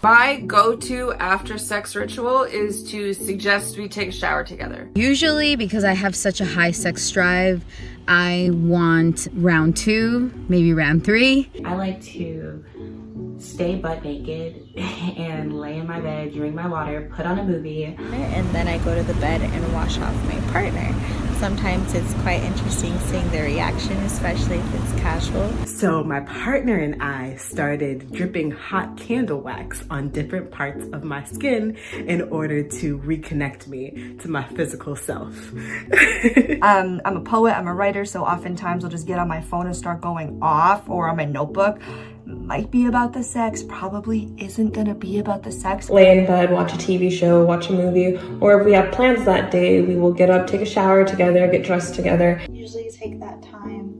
My go-to after sex ritual is to suggest we take a shower together. Usually, because I have such a high sex drive, I want round 2, maybe round 3. I like to stay butt naked and lay in my bed, drink my water, put on a movie. And then I go to the bed and wash off my partner. Sometimes it's quite interesting seeing their reaction, especially if it's casual. So my partner and I started dripping hot candle wax on different parts of my skin in order to reconnect me to my physical self. I'm a poet, I'm a writer, so oftentimes I'll just get on my phone and start going off, or on my notebook. Might be about the sex, probably isn't gonna be about the sex. Lay in bed, watch a TV show, watch a movie, or if we have plans that day, we will get up, take a shower together, get dressed together. Usually take that time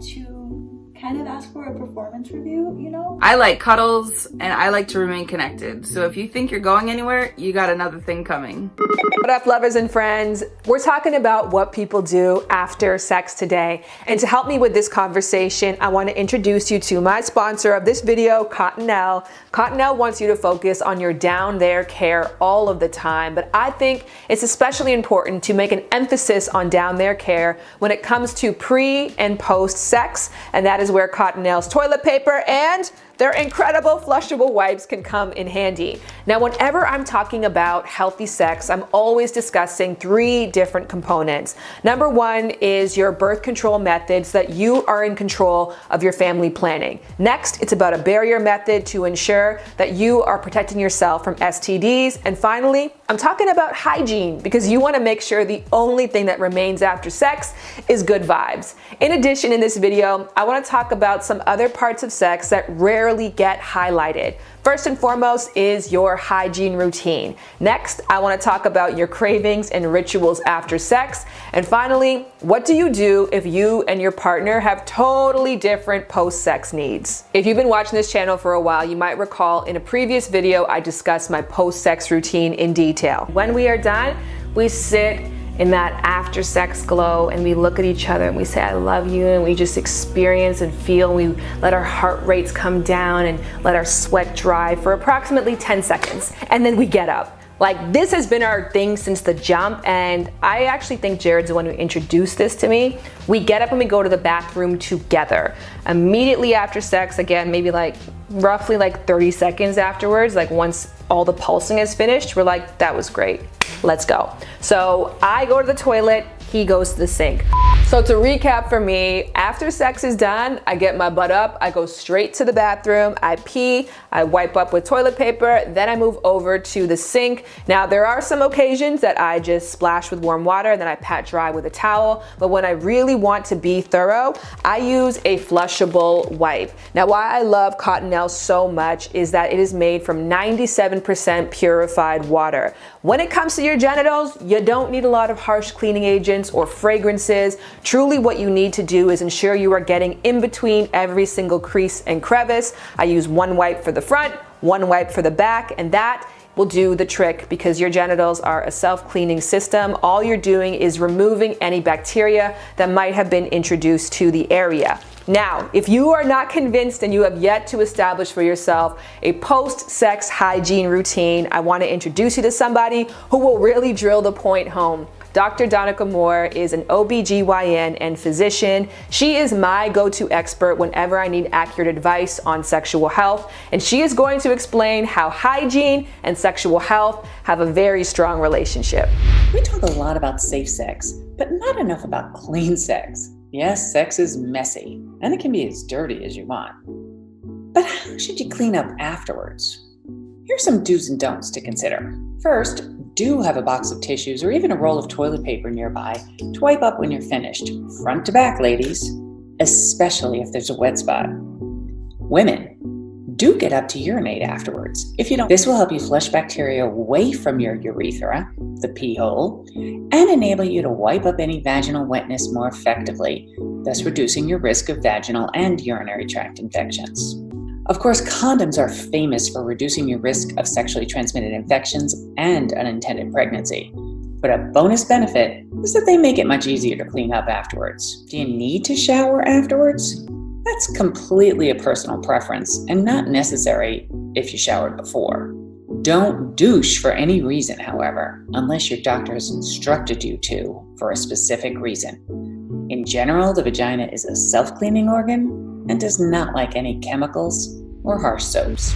to kind of ask for a performance review, you know? I like cuddles and I like to remain connected. So if you think you're going anywhere, you got another thing coming. What up, lovers and friends? We're talking about what people do after sex today. And to help me with this conversation, I want to introduce you to my sponsor of this video, Cottonelle. Cottonelle wants you to focus on your down there care all of the time, but I think it's especially important to make an emphasis on down there care when it comes to pre and post sex, and that is where Cottonelle's toilet paper and their incredible flushable wipes can come in handy. Now, whenever I'm talking about healthy sex, I'm always discussing 3 different components. Number 1 is your birth control method so that you are in control of your family planning. Next, it's about a barrier method to ensure that you are protecting yourself from STDs. And finally, I'm talking about hygiene because you want to make sure the only thing that remains after sex is good vibes. In addition, in this video, I want to talk about some other parts of sex that rarely get highlighted. First and foremost is your hygiene routine. Next, I want to talk about your cravings and rituals after sex. And finally, what do you do if you and your partner have totally different post-sex needs? If you've been watching this channel for a while, you might recall in a previous video I discussed my post-sex routine in detail. When we are done, we sit in that after sex glow and we look at each other and we say I love you, and we just experience and feel. We let our heart rates come down and let our sweat dry for approximately 10 seconds, and then we get up. Like, this has been our thing since the jump, and I actually think Jared's the one who introduced this to me. We get up and we go to the bathroom together. Immediately after sex, again, maybe like roughly like 30 seconds afterwards, like once all the pulsing is finished, we're like, that was great, let's go. So I go to the toilet, he goes to the sink. So to recap for me, after sex is done, I get my butt up, I go straight to the bathroom, I pee, I wipe up with toilet paper, then I move over to the sink. Now, there are some occasions that I just splash with warm water and then I pat dry with a towel, but when I really want to be thorough, I use a flushable wipe. Now, why I love Cottonelle so much is that it is made from 97% purified water. When it comes to your genitals, you don't need a lot of harsh cleaning agents or fragrances. Truly, what you need to do is ensure you are getting in between every single crease and crevice. I use one wipe for the front, one wipe for the back, and that will do the trick because your genitals are a self-cleaning system. All you're doing is removing any bacteria that might have been introduced to the area. Now, if you are not convinced and you have yet to establish for yourself a post-sex hygiene routine, I want to introduce you to somebody who will really drill the point home. Dr. Donica Moore is an OBGYN and physician. She is my go-to expert whenever I need accurate advice on sexual health, and she is going to explain how hygiene and sexual health have a very strong relationship. We talk a lot about safe sex, but not enough about clean sex. Yes, sex is messy, and it can be as dirty as you want. But how should you clean up afterwards? Here's some do's and don'ts to consider. First, do have a box of tissues or even a roll of toilet paper nearby to wipe up when you're finished, front to back, ladies, especially if there's a wet spot. Women, do get up to urinate afterwards. If you don't, this will help you flush bacteria away from your urethra, the pee hole, and enable you to wipe up any vaginal wetness more effectively, thus reducing your risk of vaginal and urinary tract infections. Of course, condoms are famous for reducing your risk of sexually transmitted infections and unintended pregnancy. But a bonus benefit is that they make it much easier to clean up afterwards. Do you need to shower afterwards? That's completely a personal preference and not necessary if you showered before. Don't douche for any reason, however, unless your doctor has instructed you to for a specific reason. In general, the vagina is a self-cleaning organ and does not like any chemicals or harsh soaps.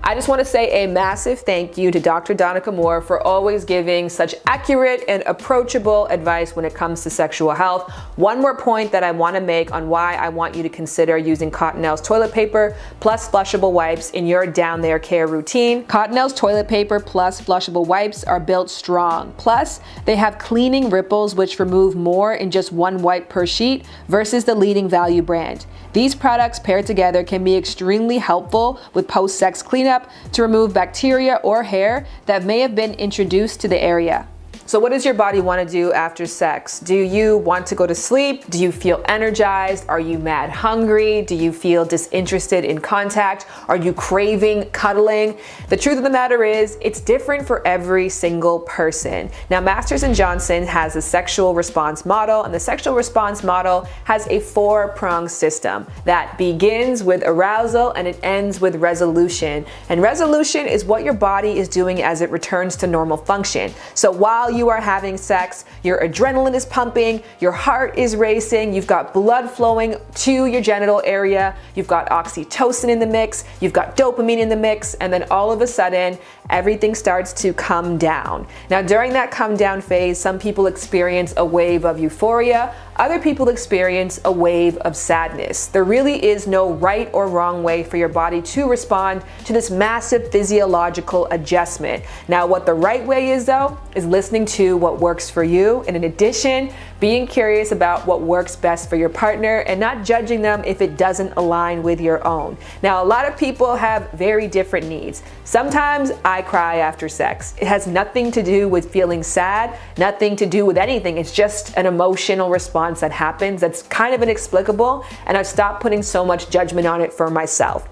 I just want to say a massive thank you to Dr. Donica Moore for always giving such accurate and approachable advice when it comes to sexual health. One more point that I want to make on why I want you to consider using Cottonelle's toilet paper plus flushable wipes in your down there care routine. Cottonelle's toilet paper plus flushable wipes are built strong. Plus, they have cleaning ripples which remove more in just one wipe per sheet versus the leading value brand. These products paired together can be extremely helpful with post-sex cleanup to remove bacteria or hair that may have been introduced to the area. So what does your body want to do after sex? Do you want to go to sleep? Do you feel energized? Are you mad hungry? Do you feel disinterested in contact? Are you craving cuddling? The truth of the matter is, it's different for every single person. Now, Masters and Johnson has a sexual response model, and the sexual response model has a 4-pronged system that begins with arousal and it ends with resolution. And resolution is what your body is doing as it returns to normal function. So while you are having sex, your adrenaline is pumping, your heart is racing, you've got blood flowing to your genital area, you've got oxytocin in the mix, you've got dopamine in the mix, and then all of a sudden, everything starts to come down. Now, during that come down phase, some people experience a wave of euphoria, other people experience a wave of sadness. There really is no right or wrong way for your body to respond to this massive physiological adjustment. Now, what the right way is, though, is listening to what works for you, and in addition, being curious about what works best for your partner and not judging them if it doesn't align with your own. Now, a lot of people have very different needs. Sometimes I cry after sex. It has nothing to do with feeling sad, nothing to do with anything. It's just an emotional response that happens that's kind of inexplicable, and I've stopped putting so much judgment on it for myself.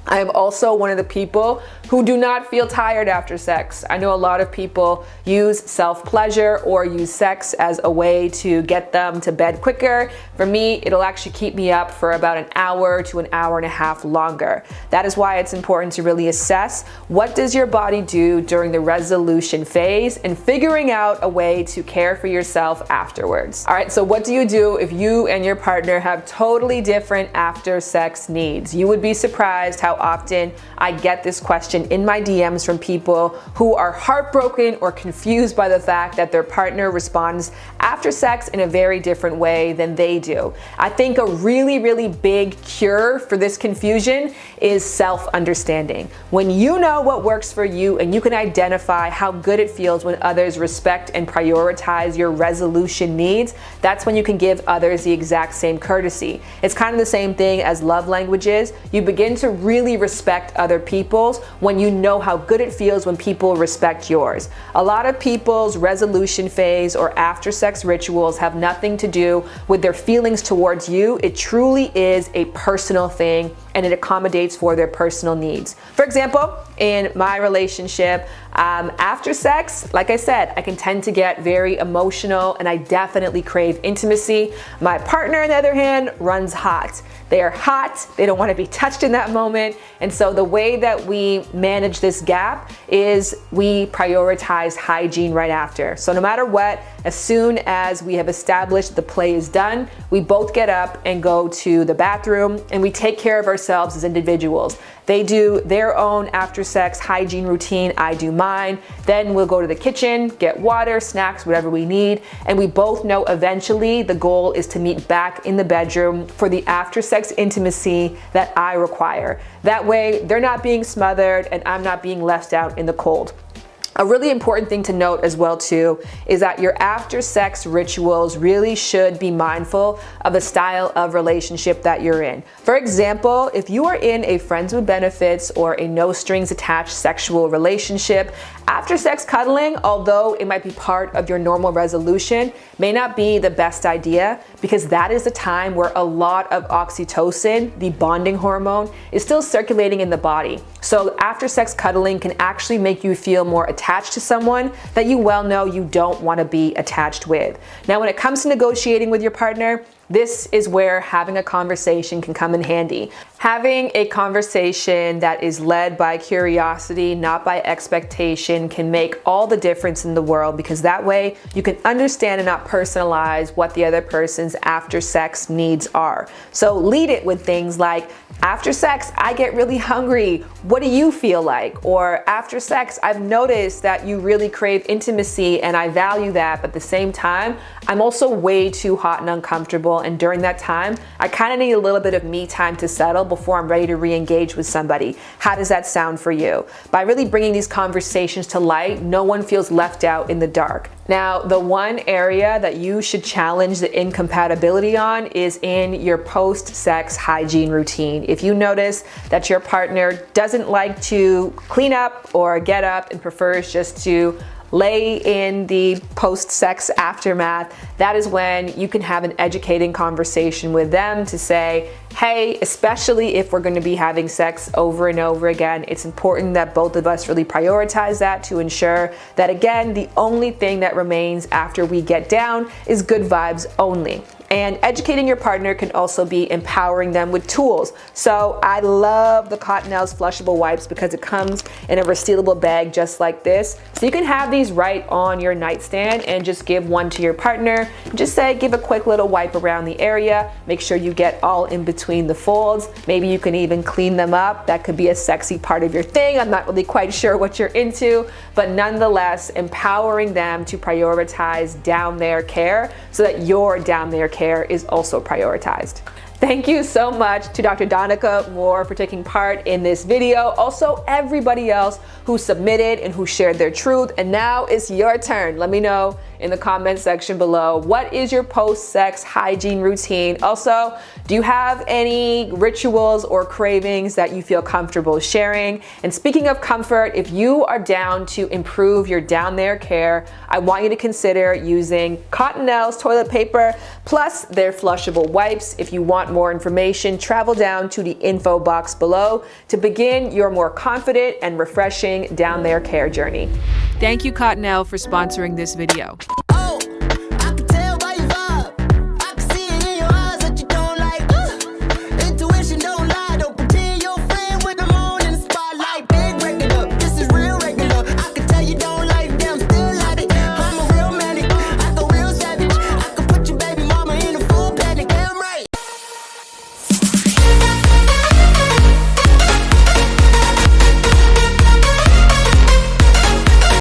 I am also one of the people who do not feel tired after sex. I know a lot of people use self-pleasure or use sex as a way to get them to bed quicker. For me, it'll actually keep me up for about an hour to an hour and a half longer. That is why it's important to really assess what does your body do during the resolution phase and figuring out a way to care for yourself afterwards. All right, so what do you do if you and your partner have totally different after sex needs? You would be surprised how often I get this question in my DMs from people who are heartbroken or confused by the fact that their partner responds after sex in a very different way than they do. I think a really, really big cure for this confusion is self-understanding. When you know what works for you and you can identify how good it feels when others respect and prioritize your resolution needs, that's when you can give others the exact same courtesy. It's kind of the same thing as love languages. You begin to really respect other people's when you know how good it feels when people respect yours. A lot of people's resolution phase or after sex rituals have nothing to do with their feelings towards you. It truly is a personal thing, and it accommodates for their personal needs. For example, in my relationship, after sex, like I said, I can tend to get very emotional and I definitely crave intimacy. My partner, on the other hand, runs hot. They are hot, they don't want to be touched in that moment. And so the way that we manage this gap is we prioritize hygiene right after. So no matter what, as soon as we have established the play is done, we both get up and go to the bathroom and we take care of ourselves as individuals. They do their own after sex hygiene routine, I do mine. Then we'll go to the kitchen, get water, snacks, whatever we need. And we both know eventually the goal is to meet back in the bedroom for the after sex intimacy that I require. That way they're not being smothered and I'm not being left out in the cold. A really important thing to note as well too is that your after sex rituals really should be mindful of the style of relationship that you're in. For example, if you are in a friends with benefits or a no strings attached sexual relationship, after sex cuddling, although it might be part of your normal resolution, may not be the best idea because that is the time where a lot of oxytocin, the bonding hormone, is still circulating in the body. So after sex cuddling can actually make you feel more attached to someone that you well know you don't want to be attached with. Now, when it comes to negotiating with your partner, this is where having a conversation can come in handy. Having a conversation that is led by curiosity, not by expectation, can make all the difference in the world, because that way you can understand and not personalize what the other person's after sex needs are. So lead it with things like, after sex, I get really hungry. What do you feel like? Or after sex, I've noticed that you really crave intimacy and I value that, but at the same time, I'm also way too hot and uncomfortable. And during that time, I kind of need a little bit of me time to settle before I'm ready to re-engage with somebody. How does that sound for you? By really bringing these conversations to light, no one feels left out in the dark. Now, the one area that you should challenge the incompatibility on is in your post-sex hygiene routine. If you notice that your partner doesn't like to clean up or get up and prefers just to lay in the post-sex aftermath, that is when you can have an educating conversation with them to say, hey, especially if we're going to be having sex over and over again, it's important that both of us really prioritize that to ensure that, again, the only thing that remains after we get down is good vibes only. And educating your partner can also be empowering them with tools. So I love the Cottonelle's flushable wipes because it comes in a resealable bag just like this. So you can have these right on your nightstand and just give one to your partner. Just say, give a quick little wipe around the area. Make sure you get all in between the folds. Maybe you can even clean them up. That could be a sexy part of your thing. I'm not really quite sure what you're into, but nonetheless, empowering them to prioritize down there care so that your down there care is also prioritized. Thank you so much to Dr. Danica Moore for taking part in this video. Also, everybody else who submitted and who shared their truth. And now it's your turn. Let me know in the comment section below, what is your post-sex hygiene routine? Also, do you have any rituals or cravings that you feel comfortable sharing? And speaking of comfort, if you are down to improve your down there care, I want you to consider using Cottonelle's toilet paper plus their flushable wipes. If you want more information, travel down to the info box below to begin your more confident and refreshing down there care journey. Thank you, Cottonelle, for sponsoring this video.